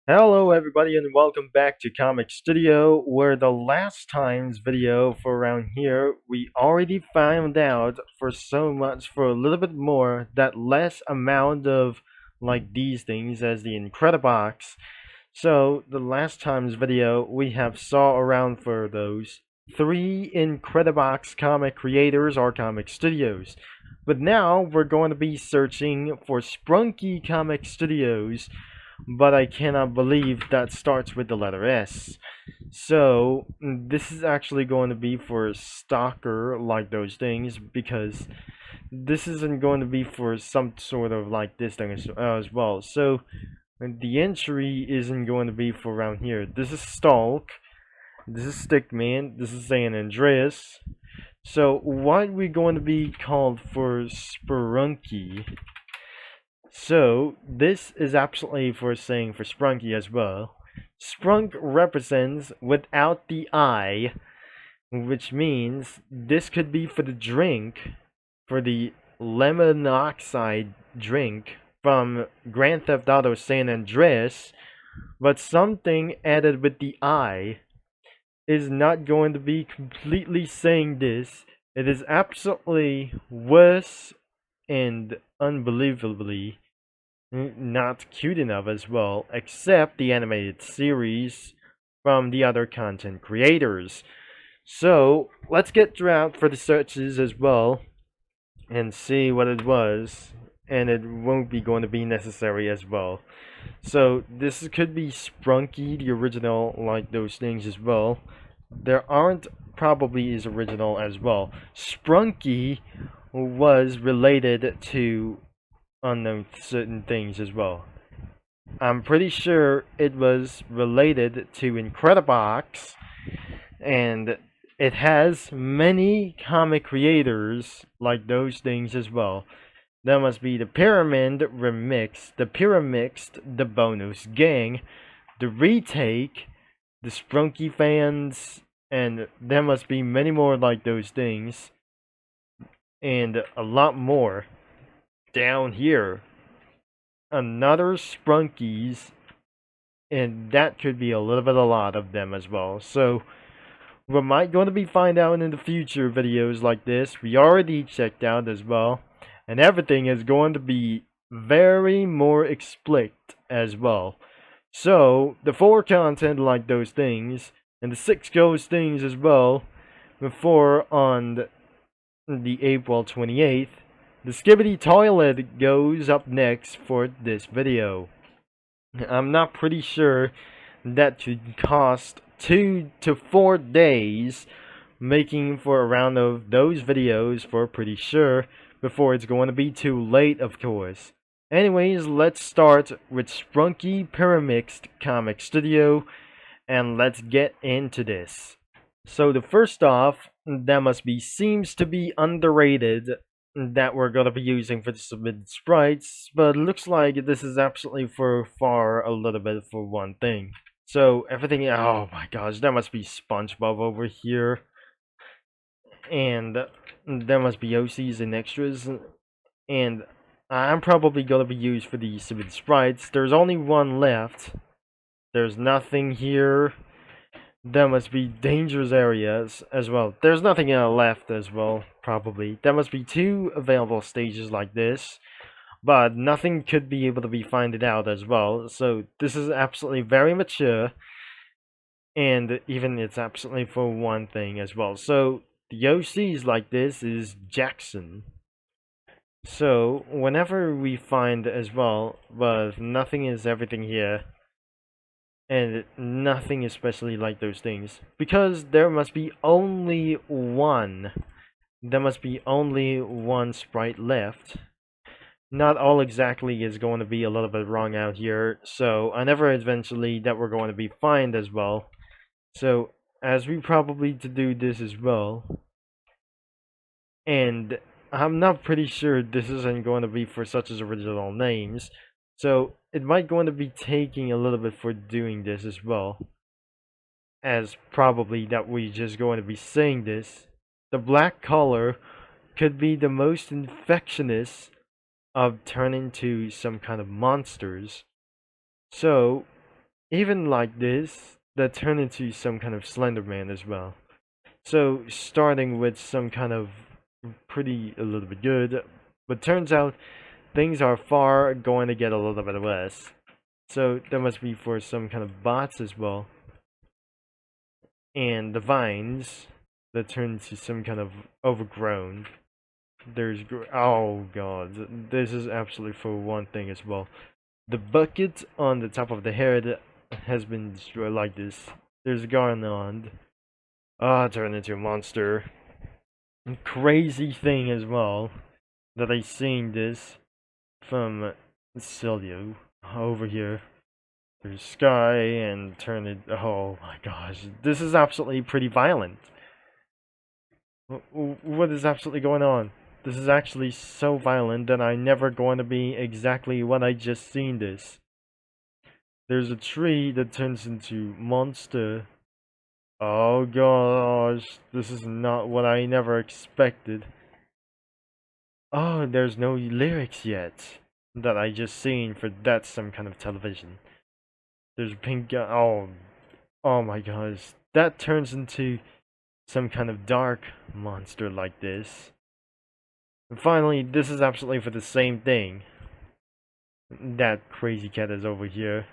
Hello everybody and welcome back to Comic Studio, where the last time's video for around here we already found out for so much for a little bit more that less amount of like these things as the Incredibox. So the last time's video we have saw around for those three Incredibox comic creators or comic studios. But now we're going to be searching for Sprunki Comic Studios, but I cannot believe that starts with the letter S. So this is actually going to be for a stalker like those things, because this isn't going to be for some sort of like this thing as well. So the entry isn't going to be for around here. This is Stalk, this is Stickman, this is San Andreas. So what we going to be called for Sprunki? So this is absolutely for saying for Sprunky as well. Sprunk represents without the I, which means this could be for the drink, for the lemon oxide drink from Grand Theft Auto San Andreas, but something added with the I is not going to be completely saying this. It is absolutely worse and unbelievably not cute enough as well, except the animated series from the other content creators. So let's get out for the searches as well and see what it was, and it won't be going to be necessary as well. So this could be Sprunky, the original, like those things as well. There aren't probably is original as well. Sprunky was related to unknown certain things as well. I'm pretty sure it was related to Incredibox, and it has many comic creators like those things as well. That must be the Pyramid Remix, the Pyramixed, the Bonus Gang, the Retake, the Sprunky Fans, and there must be many more like those things, and a lot more down here. Another Sprunkies, and that could be a little bit a lot of them as well. So we might going to be find out in the future videos like this. We already checked out as well, and everything is going to be very more explicit as well. So the 4 content like those things and the 6 ghost things as well before on the April 28th. The Skibbity Toilet goes up next for this video. I'm not pretty sure that should cost 2 to 4 days, making for a round of those videos for pretty sure before it's going to be too late, of course. Anyways, let's start with Sprunki Pyramixed Comic Studio, and let's get into this. So the first off, that must be seems to be underrated that we're going to be using for the submitted sprites, but it looks like this is absolutely for far a little bit for one thing. So everything, oh my gosh, that must be SpongeBob over here, and there must be OCs and extras, and I'm probably going to be used for the submitted sprites. There's only one left. There's nothing here. There must be dangerous areas as well. There's nothing left as well, probably. There must be 2 available stages like this, but nothing could be able to be finded out as well. So this is absolutely very mature, and even it's absolutely for one thing as well. So the OCs like this is Jackson. So whenever we find as well, but nothing is everything here, and nothing especially like those things, because there must be only one sprite left. Not all exactly is going to be a little bit wrong out here, so I never eventually that we're going to be find as well. So as we probably to do this as well, and I'm not pretty sure this isn't going to be for such as original names, so it might going to be taking a little bit for doing this as well, as probably that we just going to be saying this. The black color could be the most infectious of turning into some kind of monsters. So even like this, that turned into some kind of Slender Man as well. So starting with some kind of pretty a little bit good, but turns out things are far going to get a little bit worse. So that must be for some kind of bots as well. And the vines that turn into some kind of overgrown. Oh god, this is absolutely for one thing as well. The bucket on the top of the head has been destroyed like this. There's Garland. Turned into a monster. Crazy thing as well that I seen this from Celio over here. There's Sky and turn it. Oh my gosh, this is absolutely pretty violent. What is absolutely going on? This is actually so violent that I'm never going to be exactly what I just seen this. There's a tree that turns into monster. Oh gosh, this is not what I never expected. Oh, there's no lyrics yet that I just seen for that some kind of television. There's pink guy. Oh my gosh, that turns into some kind of dark monster like this. And finally, this is absolutely for the same thing. That crazy cat is over here.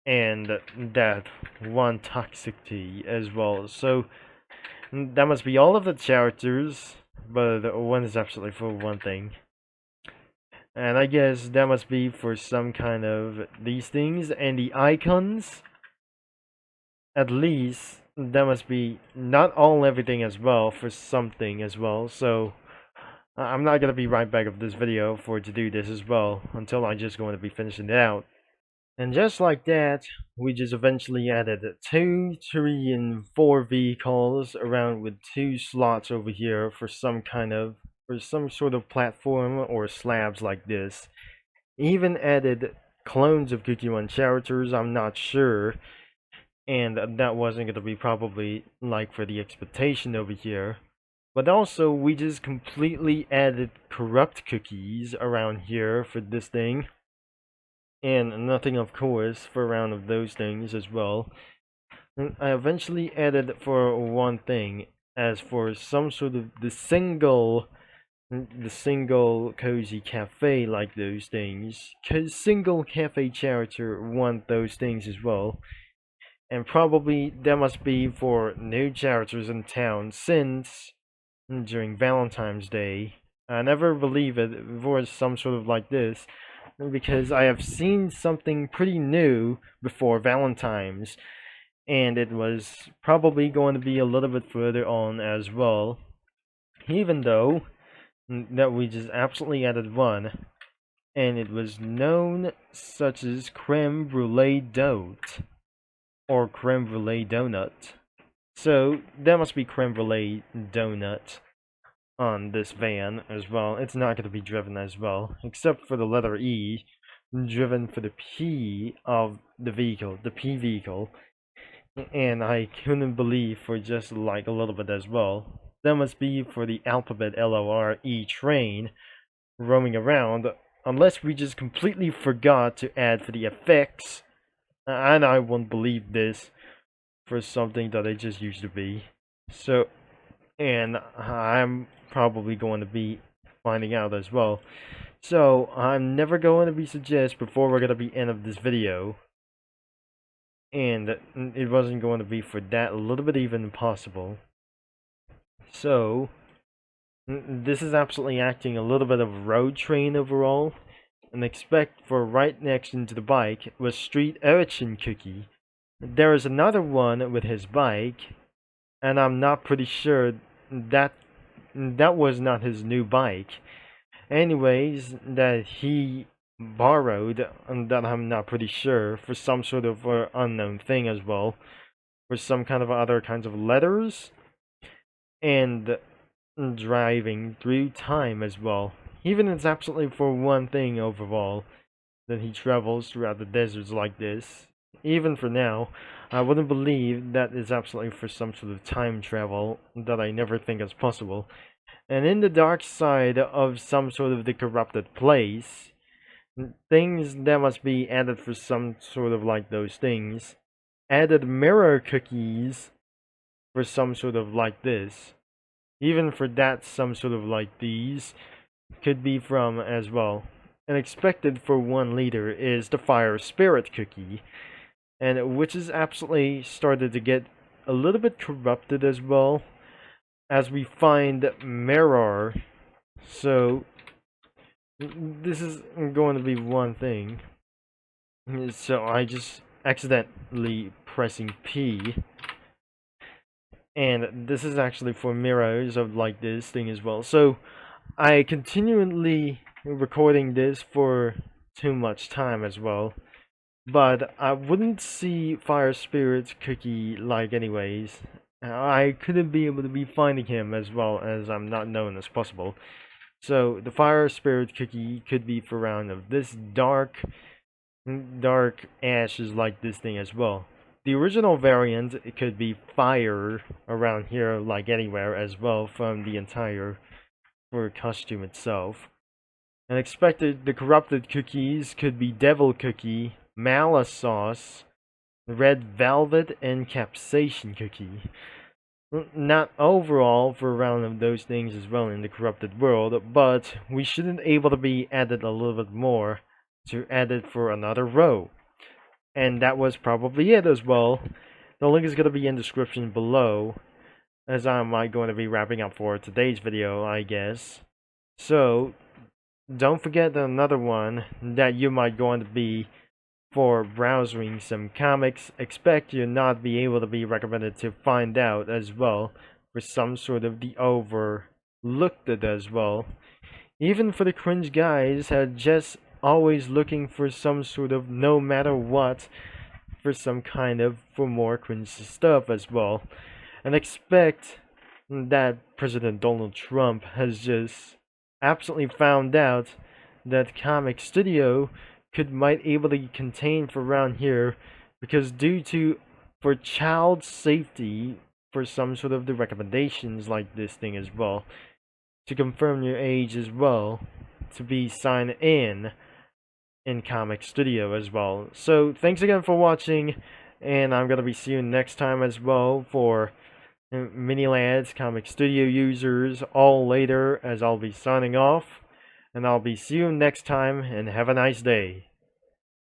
And that one toxicity as well. So that must be all of the characters, but one is absolutely for one thing. And I guess that must be for some kind of these things. And the icons, at least, that must be not all everything as well, for something as well. So I'm not going to be right back of this video for to do this as well, until I'm just going to be finishing it out. And just like that, we just eventually added 2, 3, and 4 vehicles around with 2 slots over here for some sort of platform or slabs like this. Even added clones of Cookie One characters, I'm not sure. And that wasn't going to be probably like for the expectation over here. But also, we just completely added corrupt cookies around here for this thing. And nothing, of course, for a round of those things as well. And I eventually added for one thing, as for some sort of the single cozy cafe like those things. Cause single cafe character want those things as well. And probably that must be for new characters in town, since during Valentine's Day, I never believe it was some sort of like this, because I have seen something pretty new before Valentine's, and it was probably going to be a little bit further on as well, even though that we just absolutely added one, and it was known such as creme brulee dot or creme brulee donut. So that must be creme brulee donut on this van as well. It's not going to be driven as well, except for the letter E, driven for the P of the vehicle, the P vehicle. And I couldn't believe for just like a little bit as well. That must be for the alphabet LORE train roaming around, unless we just completely forgot to add for the effects. And I won't believe this for something that it just used to be. So, and I'm probably going to be finding out as well. So, I'm never going to be suggest before we're going to be end of this video. And it wasn't going to be for that a little bit even possible. So, this is absolutely acting a little bit of road train overall. And expect for right next into the bike was Street Urchin Cookie. There is another one with his bike, and I'm not pretty sure that was not his new bike. Anyways, that he borrowed, and that I'm not pretty sure, for some sort of unknown thing as well, for some kind of other kinds of letters, and driving through time as well. Even it's absolutely for one thing overall, that he travels throughout the deserts like this. Even for now, I wouldn't believe that is absolutely for some sort of time travel that I never think is possible. And in the dark side of some sort of the corrupted place, things that must be added for some sort of like those things. Added mirror cookies for some sort of like this. Even for that, some sort of like these could be from as well. And expected for 1 liter is the fire spirit cookie, and which is absolutely started to get a little bit corrupted as well as we find mirror. So this is going to be one thing. So I just accidentally pressing P, and this is actually for mirrors of like this thing as well. So I continually recording this for too much time as well, but I wouldn't see Fire Spirit's cookie like anyways. I couldn't be able to be finding him as well as I'm not known as possible. So the Fire Spirit cookie could be for around of this dark ash is like this thing as well. The original variant, it could be fire around here like anywhere as well from the entire for costume itself. And expected the corrupted cookies could be devil cookie, malice sauce, red velvet, and capsaicin cookie. Not overall for around of those things as well in the corrupted world, but we shouldn't able to be added a little bit more to add it for another row. And that was probably it as well. The link is going to be in the description below, as I'm going to be wrapping up for today's video, I guess. So don't forget another one that you might going to be for browsing some comics. Expect you not be able to be recommended to find out as well for some sort of the overlooked it as well. Even for the cringe guys are just always looking for some sort of no matter what for some kind of for more cringe stuff as well. And expect that President Donald Trump has just absolutely found out that Comic Studio might able to contain for around here, because due to for child safety for some sort of the recommendations like this thing as well, to confirm your age as well, to be signed in Comic Studio as well. So thanks again for watching, and I'm gonna be seeing you next time as well for Mini Lads, Comic Studio users, all later, as I'll be signing off. And I'll be see you next time, and have a nice day.